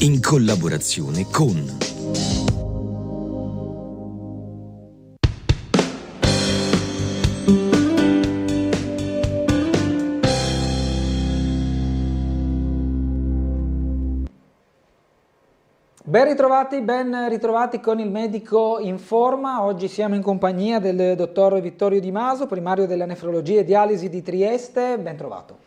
in collaborazione con Ben ritrovati con il Medico in Forma. Oggi siamo in compagnia del dottor Vittorio Di Maso, primario della nefrologia e dialisi di Trieste. Ben trovato.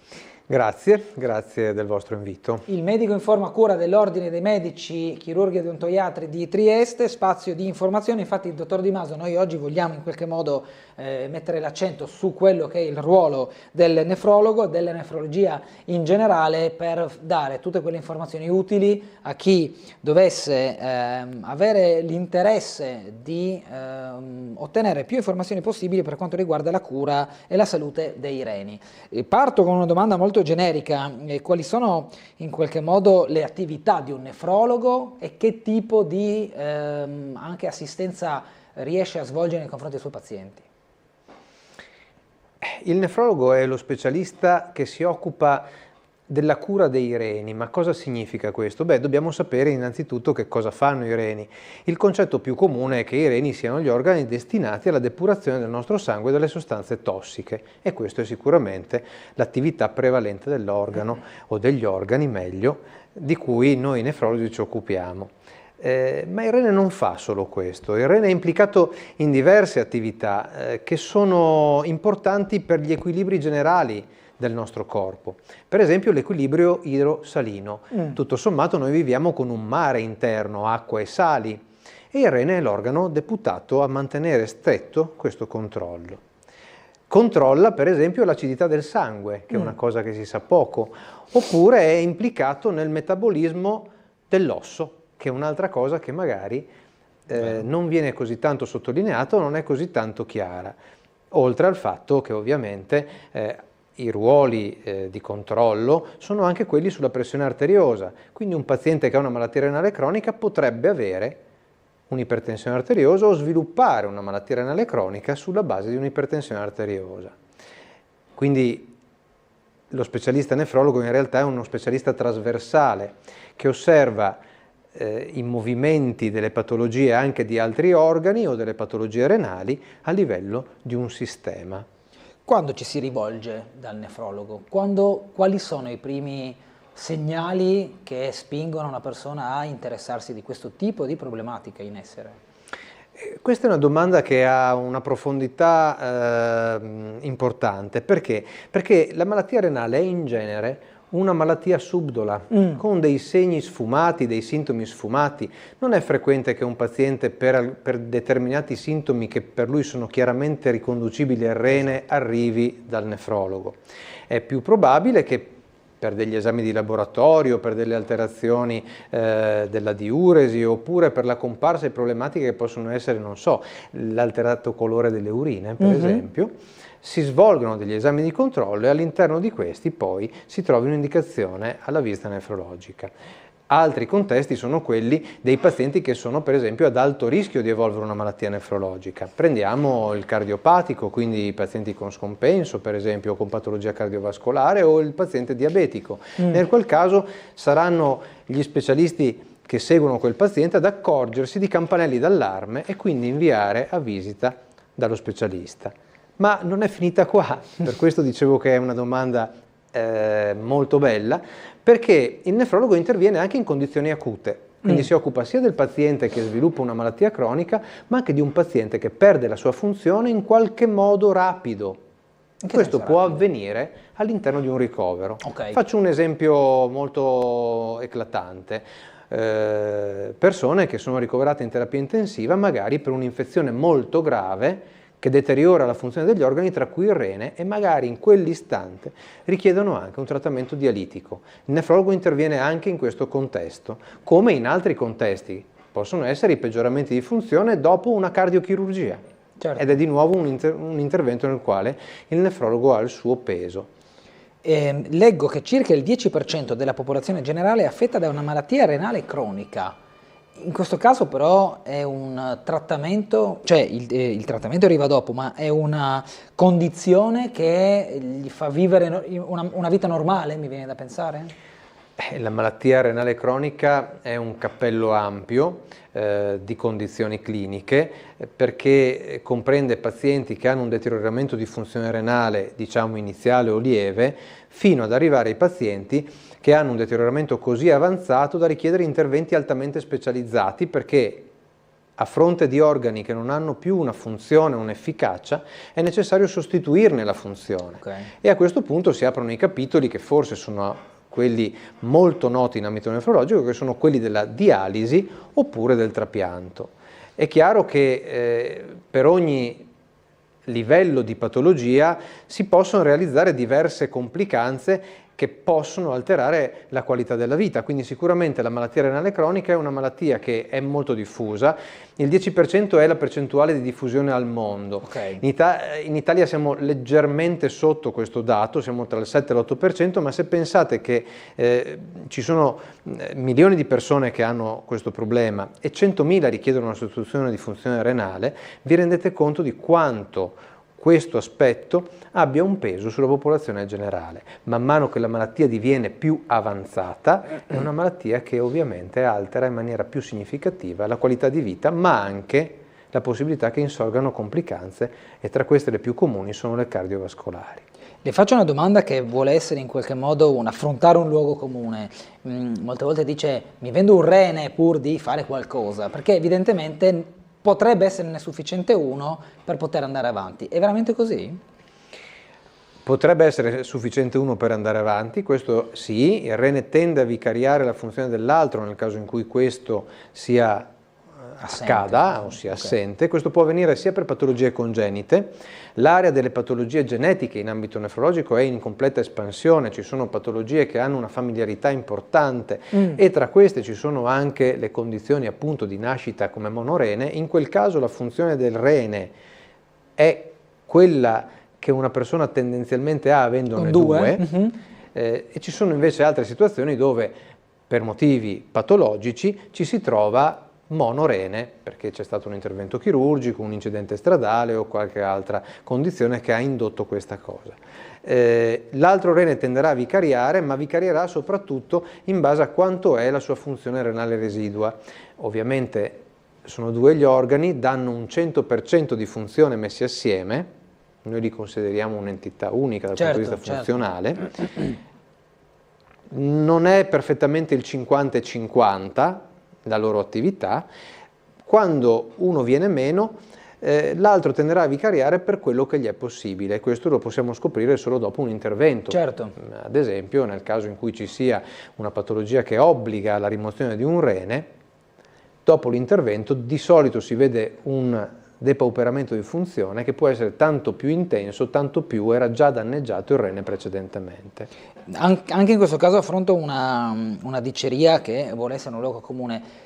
Grazie del vostro invito. Il Medico in Forma a cura dell'Ordine dei Medici Chirurghi e Odontoiatri di Trieste, spazio di informazione. Infatti il dottor Di Maso, noi oggi vogliamo in qualche modo mettere l'accento su quello che è il ruolo del nefrologo, della nefrologia in generale, per dare tutte quelle informazioni utili a chi dovesse avere l'interesse di ottenere più informazioni possibili per quanto riguarda la cura e la salute dei reni. Parto con una domanda molto generica: quali sono in qualche modo le attività di un nefrologo e che tipo di anche assistenza riesce a svolgere nei confronti dei suoi pazienti? Il nefrologo è lo specialista che si occupa della cura dei reni. Ma cosa significa questo? Beh, dobbiamo sapere innanzitutto che cosa fanno i reni. Il concetto più comune è che i reni siano gli organi destinati alla depurazione del nostro sangue dalle sostanze tossiche, e questo è sicuramente l'attività prevalente dell'organo, o degli organi meglio, di cui noi nefrologi ci occupiamo. Ma il rene non fa solo questo. Il rene è implicato in diverse attività che sono importanti per gli equilibri generali del nostro corpo. Per esempio l'equilibrio idro-salino. Tutto sommato noi viviamo con un mare interno, acqua e sali, e il rene è l'organo deputato a mantenere stretto questo controllo. Controlla per esempio l'acidità del sangue, che è una cosa che si sa poco, oppure è implicato nel metabolismo dell'osso, che è un'altra cosa che magari non viene così tanto sottolineato, non è così tanto chiara, oltre al fatto che ovviamente i ruoli di controllo sono anche quelli sulla pressione arteriosa. Quindi un paziente che ha una malattia renale cronica potrebbe avere un'ipertensione arteriosa o sviluppare una malattia renale cronica sulla base di un'ipertensione arteriosa. Quindi lo specialista nefrologo in realtà è uno specialista trasversale che osserva i movimenti delle patologie anche di altri organi o delle patologie renali a livello di un sistema. Quando ci si rivolge dal nefrologo? Quali sono i primi segnali che spingono una persona a interessarsi di questo tipo di problematica in essere? Questa è una domanda che ha una profondità importante. Perché? Perché la malattia renale è in genere una malattia subdola, con dei segni sfumati, dei sintomi sfumati. Non è frequente che un paziente per determinati sintomi che per lui sono chiaramente riconducibili al rene arrivi dal nefrologo. È più probabile che per degli esami di laboratorio, per delle alterazioni della diuresi, oppure per la comparsa di problematiche che possono essere, non so, l'alterato colore delle urine, per esempio, si svolgono degli esami di controllo e all'interno di questi poi si trovi un'indicazione alla visita nefrologica. Altri contesti sono quelli dei pazienti che sono per esempio ad alto rischio di evolvere una malattia nefrologica. Prendiamo il cardiopatico, quindi i pazienti con scompenso per esempio, o con patologia cardiovascolare, o il paziente diabetico. Nel qual caso saranno gli specialisti che seguono quel paziente ad accorgersi di campanelli d'allarme e quindi inviare a visita dallo specialista. Ma non è finita qua, per questo dicevo che è una domanda molto bella, perché il nefrologo interviene anche in condizioni acute, quindi si occupa sia del paziente che sviluppa una malattia cronica, ma anche di un paziente che perde la sua funzione in qualche modo rapido. Questo può avvenire all'interno di un ricovero. Faccio un esempio molto eclatante. Persone che sono ricoverate in terapia intensiva magari per un'infezione molto grave che deteriora la funzione degli organi, tra cui il rene, e magari in quell'istante richiedono anche un trattamento dialitico. Il nefrologo interviene anche in questo contesto, come in altri contesti. Possono essere i peggioramenti di funzione dopo una cardiochirurgia. Ed è di nuovo un intervento nel quale il nefrologo ha il suo peso. Leggo che circa il 10% della popolazione generale è affetta da una malattia renale cronica. In questo caso però è un trattamento, cioè il trattamento arriva dopo, ma è una condizione che gli fa vivere una vita normale, mi viene da pensare? La malattia renale cronica è un cappello ampio di condizioni cliniche perché comprende pazienti che hanno un deterioramento di funzione renale, diciamo iniziale o lieve, fino ad arrivare ai pazienti che hanno un deterioramento così avanzato da richiedere interventi altamente specializzati perché a fronte di organi che non hanno più una funzione, un'efficacia, è necessario sostituirne la funzione. Okay. E a questo punto si aprono i capitoli che forse sono quelli molto noti in ambito nefrologico, che sono quelli della dialisi oppure del trapianto. È chiaro che per ogni livello di patologia si possono realizzare diverse complicanze che possono alterare la qualità della vita, quindi sicuramente la malattia renale cronica è una malattia che è molto diffusa, il 10% è la percentuale di diffusione al mondo. Okay. In Italia siamo leggermente sotto questo dato, siamo tra il 7 e l'8%, ma se pensate che ci sono milioni di persone che hanno questo problema e 100.000 richiedono una sostituzione di funzione renale, vi rendete conto di quanto questo aspetto abbia un peso sulla popolazione generale. Man mano che la malattia diviene più avanzata, è una malattia che ovviamente altera in maniera più significativa la qualità di vita, ma anche la possibilità che insorgano complicanze, e tra queste le più comuni sono le cardiovascolari. Le faccio una domanda che vuole essere in qualche modo affrontare un luogo comune. Molte volte dice mi vendo un rene pur di fare qualcosa, perché evidentemente potrebbe esserne sufficiente uno per poter andare avanti. È veramente così? Potrebbe essere sufficiente uno per andare avanti, questo sì, il rene tende a vicariare la funzione dell'altro nel caso in cui questo sia scada o sia assente. Questo può avvenire sia per patologie congenite, l'area delle patologie genetiche in ambito nefrologico è in completa espansione, ci sono patologie che hanno una familiarità importante e tra queste ci sono anche le condizioni appunto di nascita come monorene. In quel caso la funzione del rene è quella che una persona tendenzialmente ha avendone due. E ci sono invece altre situazioni dove per motivi patologici ci si trova monorene perché c'è stato un intervento chirurgico, un incidente stradale o qualche altra condizione che ha indotto questa cosa. L'altro rene tenderà a vicariare, ma vicarierà soprattutto in base a quanto è la sua funzione renale residua. Ovviamente sono due gli organi, danno un 100% di funzione messi assieme, noi li consideriamo un'entità unica dal punto di vista funzionale, non è perfettamente il 50-50 la loro attività. Quando uno viene meno, l'altro tenderà a vicariare per quello che gli è possibile, e questo lo possiamo scoprire solo dopo un intervento. Certo. Ad esempio, nel caso in cui ci sia una patologia che obbliga alla rimozione di un rene, dopo l'intervento di solito si vede un depauperamento di funzione che può essere tanto più intenso, tanto più era già danneggiato il rene precedentemente. Anche in questo caso affronto una diceria che vuole essere un luogo comune.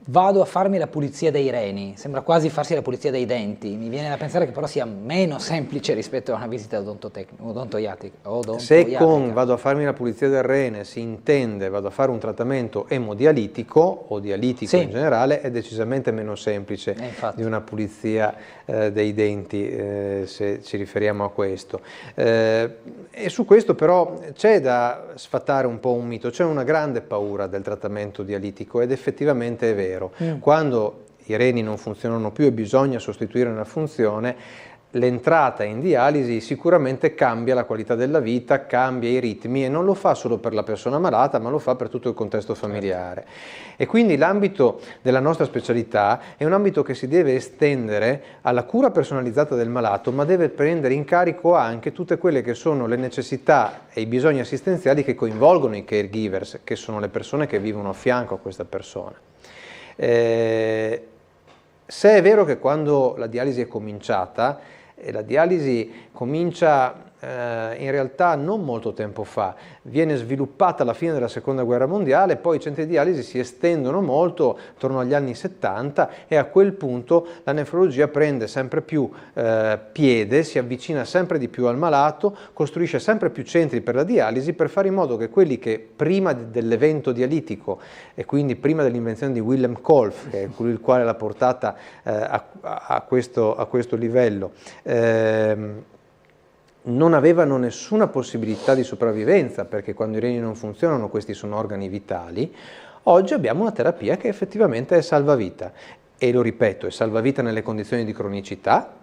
Vado a farmi la pulizia dei reni, sembra quasi farsi la pulizia dei denti, mi viene da pensare che però sia meno semplice rispetto a una visita odontoiatrica. Se con vado a farmi la pulizia del rene si intende vado a fare un trattamento emodialitico o dialitico in generale, è decisamente meno semplice di una pulizia dei denti, se ci riferiamo a questo. E su questo però c'è da sfatare un po' un mito, c'è una grande paura del trattamento dialitico ed effettivamente è vero. Quando i reni non funzionano più e bisogna sostituire una funzione, l'entrata in dialisi sicuramente cambia la qualità della vita, cambia i ritmi, e non lo fa solo per la persona malata, ma lo fa per tutto il contesto familiare. E quindi l'ambito della nostra specialità è un ambito che si deve estendere alla cura personalizzata del malato, ma deve prendere in carico anche tutte quelle che sono le necessità e i bisogni assistenziali che coinvolgono i caregivers, che sono le persone che vivono a fianco a questa persona. Se è vero che quando la dialisi è cominciata, la dialisi comincia in realtà non molto tempo fa, viene sviluppata alla fine della seconda guerra mondiale, poi i centri di dialisi si estendono molto attorno agli anni 70 e a quel punto la nefrologia prende sempre più piede, si avvicina sempre di più al malato, costruisce sempre più centri per la dialisi per fare in modo che quelli che prima dell'evento dialitico e quindi prima dell'invenzione di Wilhelm Kolff, che è colui il quale l'ha portata a questo livello, non avevano nessuna possibilità di sopravvivenza, perché quando i reni non funzionano questi sono organi vitali. Oggi abbiamo una terapia che effettivamente è salvavita, e lo ripeto, è salvavita nelle condizioni di cronicità,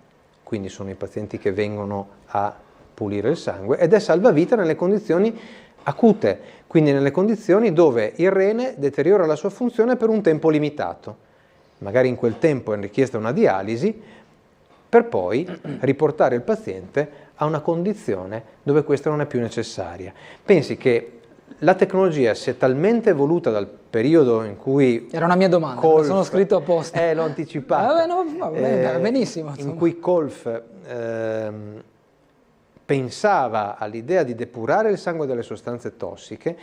quindi sono i pazienti che vengono a pulire il sangue, ed è salvavita nelle condizioni acute, quindi nelle condizioni dove il rene deteriora la sua funzione per un tempo limitato. Magari in quel tempo è richiesta una dialisi, per poi riportare il paziente a una condizione dove questa non è più necessaria. Pensi che la tecnologia si è talmente evoluta dal periodo in cui... Era una mia domanda, Kolff, sono scritto apposta. L'ho anticipato. Benissimo. In cui Kolff pensava all'idea di depurare il sangue dalle sostanze tossiche.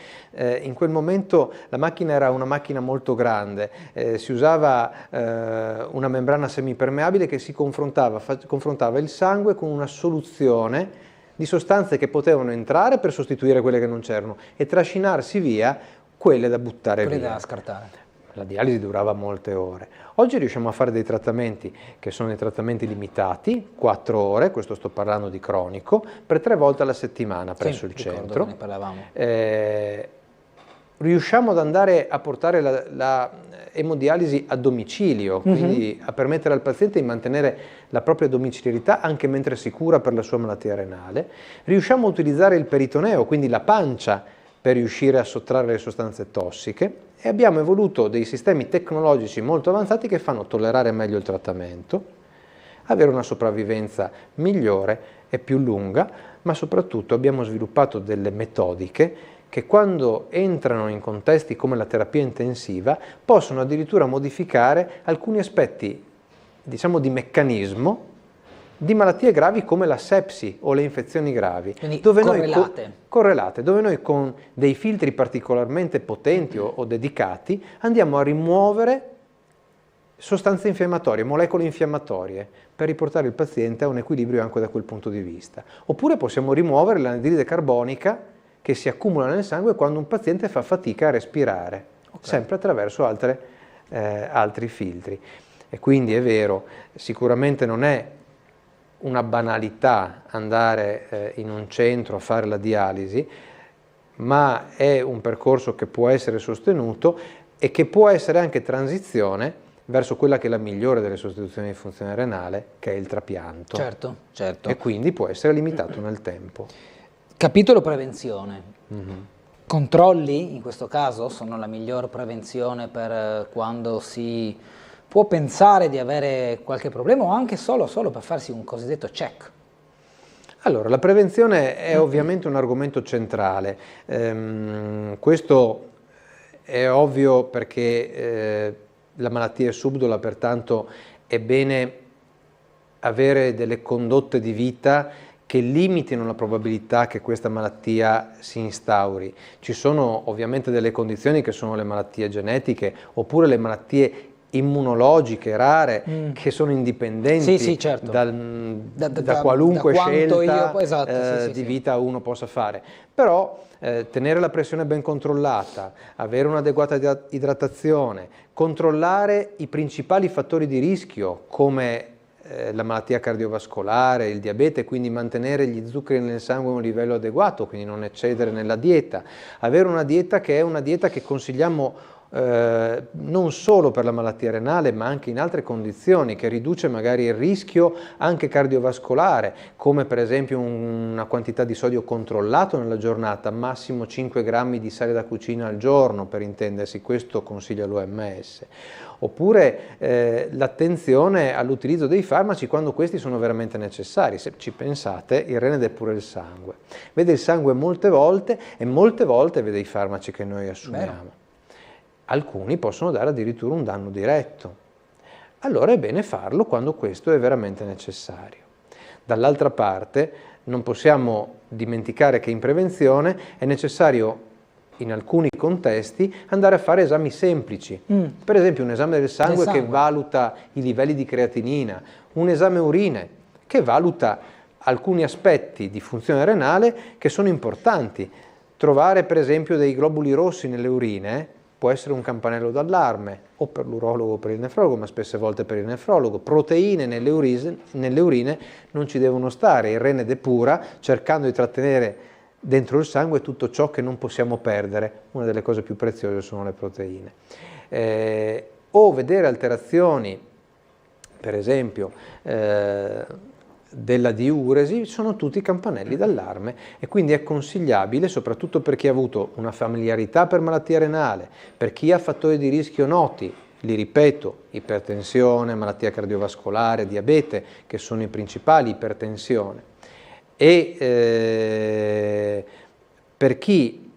In quel momento la macchina era una macchina molto grande, si usava una membrana semipermeabile che si confrontava il sangue con una soluzione di sostanze che potevano entrare per sostituire quelle che non c'erano e trascinarsi via quelle da buttare via. Da scartare. La dialisi durava molte ore. Oggi riusciamo a fare dei trattamenti che sono dei trattamenti limitati, 4 ore, questo sto parlando di cronico, per 3 volte alla settimana presso il centro. Ne parlavamo. Riusciamo ad andare a portare la emodialisi a domicilio, quindi a permettere al paziente di mantenere la propria domiciliarità anche mentre si cura per la sua malattia renale. Riusciamo a utilizzare il peritoneo, quindi la pancia, per riuscire a sottrarre le sostanze tossiche, e abbiamo evoluto dei sistemi tecnologici molto avanzati che fanno tollerare meglio il trattamento, avere una sopravvivenza migliore e più lunga, ma soprattutto abbiamo sviluppato delle metodiche che quando entrano in contesti come la terapia intensiva possono addirittura modificare alcuni aspetti, diciamo, di meccanismo di malattie gravi come la sepsi o le infezioni gravi. Quindi dove correlate. Dove noi con dei filtri particolarmente potenti o dedicati andiamo a rimuovere sostanze infiammatorie, molecole infiammatorie, per riportare il paziente a un equilibrio anche da quel punto di vista. Oppure possiamo rimuovere l'anidride carbonica che si accumula nel sangue quando un paziente fa fatica a respirare, sempre attraverso altri filtri. E quindi è vero, sicuramente non è una banalità andare in un centro a fare la dialisi, ma è un percorso che può essere sostenuto e che può essere anche transizione verso quella che è la migliore delle sostituzioni di funzione renale, che è il trapianto. Certo. E quindi può essere limitato nel tempo. Capitolo prevenzione. Controlli, in questo caso, sono la miglior prevenzione per quando si può pensare di avere qualche problema o anche solo per farsi un cosiddetto check. Allora, la prevenzione è ovviamente un argomento centrale. Questo è ovvio perché la malattia è subdola, pertanto è bene avere delle condotte di vita che limitino la probabilità che questa malattia si instauri. Ci sono ovviamente delle condizioni che sono le malattie genetiche oppure le malattie immunologiche rare che sono indipendenti certo. da qualunque scelta di vita uno possa fare. Però tenere la pressione ben controllata, avere un'adeguata idratazione, controllare i principali fattori di rischio come la malattia cardiovascolare, il diabete, quindi mantenere gli zuccheri nel sangue a un livello adeguato, quindi non eccedere nella dieta, avere una dieta che è una dieta che consigliamo non solo per la malattia renale ma anche in altre condizioni, che riduce magari il rischio anche cardiovascolare, come per esempio una quantità di sodio controllato nella giornata, massimo 5 grammi di sale da cucina al giorno, per intendersi, questo consiglia l'OMS. Oppure l'attenzione all'utilizzo dei farmaci quando questi sono veramente necessari. Se ci pensate, il rene depura il sangue, vede il sangue molte volte e molte volte vede i farmaci che noi assumiamo. Alcuni possono dare addirittura un danno diretto. Allora è bene farlo quando questo è veramente necessario. Dall'altra parte non possiamo dimenticare che in prevenzione è necessario in alcuni contesti andare a fare esami semplici, per esempio un esame del sangue che valuta i livelli di creatinina, un esame urine che valuta alcuni aspetti di funzione renale che sono importanti. Trovare per esempio dei globuli rossi nelle urine può essere un campanello d'allarme, o per l'urologo o per il nefrologo, ma spesse volte per il nefrologo. Proteine nelle urine non ci devono stare, il rene depura cercando di trattenere dentro il sangue tutto ciò che non possiamo perdere. Una delle cose più preziose sono le proteine. O vedere alterazioni, per esempio, della diuresi, sono tutti campanelli d'allarme, e quindi è consigliabile, soprattutto per chi ha avuto una familiarità per malattia renale, per chi ha fattori di rischio noti, li ripeto, ipertensione, malattia cardiovascolare, diabete, che sono i principali, ipertensione, e per chi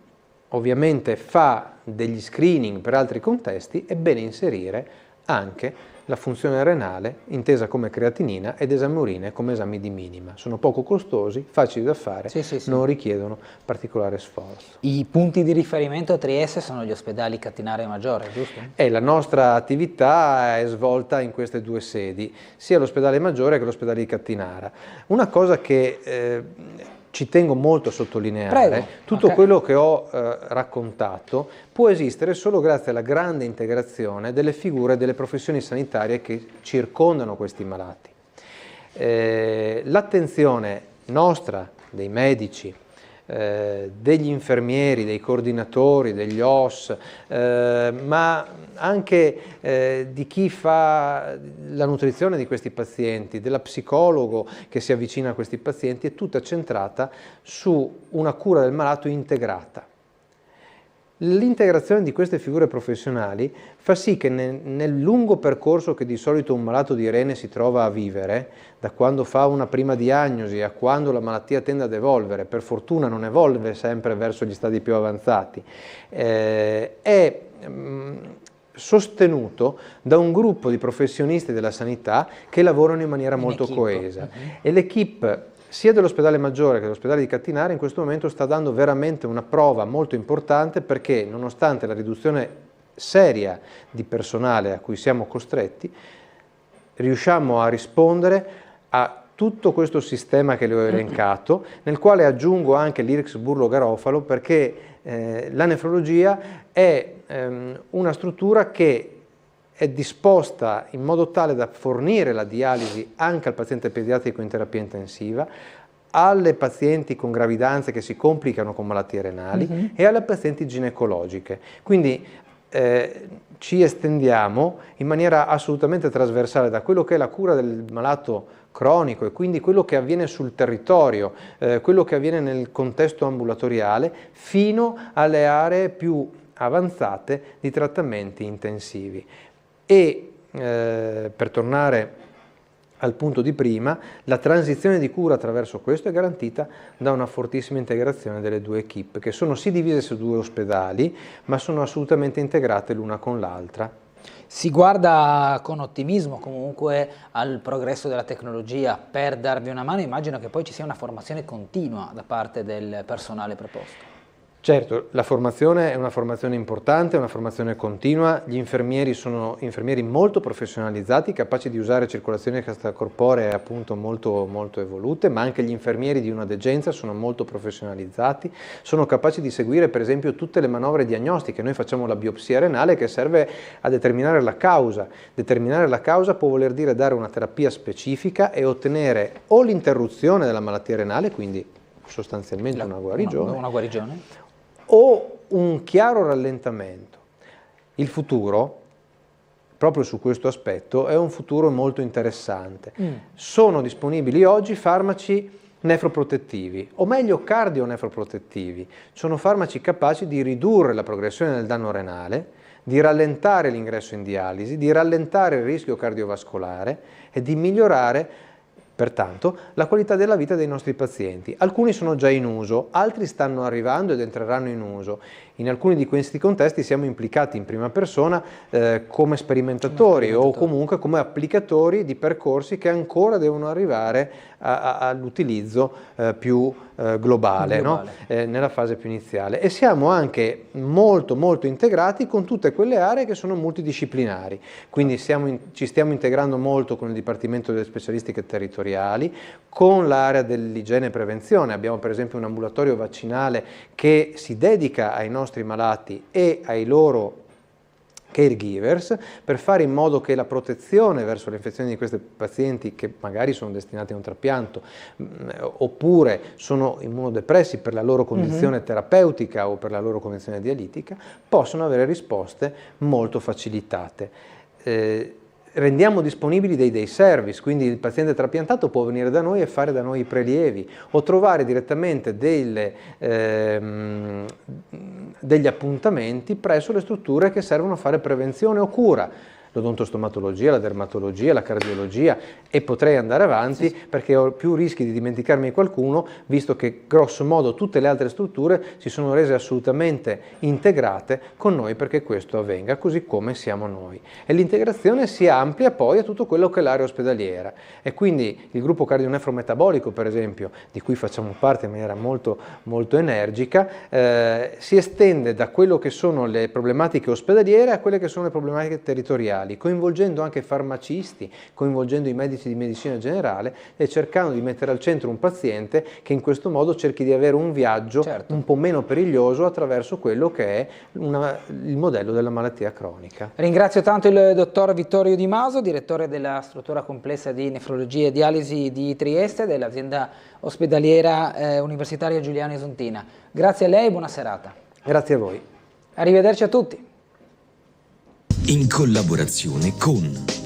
ovviamente fa degli screening per altri contesti, è bene inserire anche la funzione renale intesa come creatinina ed esame urine come esami di minima. Sono poco costosi, facili da fare, non richiedono particolare sforzo. I punti di riferimento a Trieste sono gli ospedali Cattinara e Maggiore, giusto? La nostra attività è svolta in queste due sedi, sia l'ospedale Maggiore che l'ospedale di Cattinara. Una cosa che ci tengo molto a sottolineare, tutto quello che ho raccontato può esistere solo grazie alla grande integrazione delle figure delle professioni sanitarie che circondano questi malati. L'attenzione nostra, dei medici, degli infermieri, dei coordinatori, degli OS, ma anche di chi fa la nutrizione di questi pazienti, della psicologo che si avvicina a questi pazienti, è tutta centrata su una cura del malato integrata. L'integrazione di queste figure professionali fa sì che nel lungo percorso che di solito un malato di rene si trova a vivere, da quando fa una prima diagnosi a quando la malattia tende ad evolvere, per fortuna non evolve sempre verso gli stadi più avanzati, è sostenuto da un gruppo di professionisti della sanità che lavorano in maniera molto coesa. E l'equipe sia dell'ospedale Maggiore che dell'ospedale di Cattinara in questo momento sta dando veramente una prova molto importante, perché nonostante la riduzione seria di personale a cui siamo costretti, riusciamo a rispondere a tutto questo sistema che le ho elencato, nel quale aggiungo anche l'IRCS Burlo Garofalo, perché la nefrologia è una struttura che è disposta in modo tale da fornire la dialisi anche al paziente pediatrico in terapia intensiva, alle pazienti con gravidanze che si complicano con malattie renali e alle pazienti ginecologiche. Quindi ci estendiamo in maniera assolutamente trasversale da quello che è la cura del malato cronico e quindi quello che avviene sul territorio, quello che avviene nel contesto ambulatoriale, fino alle aree più avanzate di trattamenti intensivi. E per tornare al punto di prima, la transizione di cura attraverso questo è garantita da una fortissima integrazione delle due equip, che sono sì divise su due ospedali, ma sono assolutamente integrate l'una con l'altra. Si guarda con ottimismo comunque al progresso della tecnologia per darvi una mano. Immagino che poi ci sia una formazione continua da parte del personale preposto. Certo, la formazione è una formazione importante, è una formazione continua. Gli infermieri sono infermieri molto professionalizzati, capaci di usare circolazioni extracorporee appunto molto evolute, ma anche gli infermieri di una degenza sono molto professionalizzati, sono capaci di seguire per esempio tutte le manovre diagnostiche. Noi facciamo la biopsia renale che serve a determinare la causa. Determinare la causa può voler dire dare una terapia specifica e ottenere o l'interruzione della malattia renale, quindi sostanzialmente una guarigione, o un chiaro rallentamento. Il futuro, proprio su questo aspetto, è un futuro molto interessante. Sono disponibili oggi farmaci nefroprotettivi, o meglio cardionefroprotettivi. Sono farmaci capaci di ridurre la progressione del danno renale, di rallentare l'ingresso in dialisi, di rallentare il rischio cardiovascolare e di migliorare pertanto la qualità della vita dei nostri pazienti. Alcuni sono già in uso, altri stanno arrivando ed entreranno in uso. In alcuni di questi contesti siamo implicati in prima persona come sperimentatori o comunque come applicatori di percorsi che ancora devono arrivare all'utilizzo più globale. No? Nella fase più iniziale. E siamo anche molto integrati con tutte quelle aree che sono multidisciplinari. Quindi ci stiamo integrando molto con il Dipartimento delle Specialistiche Territoriali, con l'area dell'igiene e prevenzione. Abbiamo per esempio un ambulatorio vaccinale che si dedica ai nostri malati e ai loro caregivers, per fare in modo che la protezione verso le infezioni di questi pazienti che magari sono destinati a un trapianto oppure sono immunodepressi per la loro condizione terapeutica o per la loro condizione dialitica, possono avere risposte molto facilitate. Rendiamo disponibili dei day service, quindi il paziente trapiantato può venire da noi e fare da noi i prelievi o trovare direttamente degli appuntamenti presso le strutture che servono a fare prevenzione o cura. L'odontostomatologia, la dermatologia, la cardiologia, e potrei andare avanti perché ho più rischi di dimenticarmi di qualcuno, visto che grosso modo tutte le altre strutture si sono rese assolutamente integrate con noi perché questo avvenga, così come siamo noi. E l'integrazione si amplia poi a tutto quello che è l'area ospedaliera, e quindi il gruppo cardionefrometabolico, per esempio, di cui facciamo parte in maniera molto, molto energica, si estende da quello che sono le problematiche ospedaliere a quelle che sono le problematiche territoriali, coinvolgendo anche farmacisti, coinvolgendo i medici di medicina generale e cercando di mettere al centro un paziente che in questo modo cerchi di avere un viaggio un po' meno periglioso attraverso quello che è il modello della malattia cronica. Ringrazio tanto il dottor Vittorio Di Maso, direttore della struttura complessa di nefrologia e dialisi di Trieste, dell'azienda ospedaliera universitaria Giuliano Isontina. Grazie a lei e buona serata. Grazie a voi. Arrivederci a tutti. In collaborazione con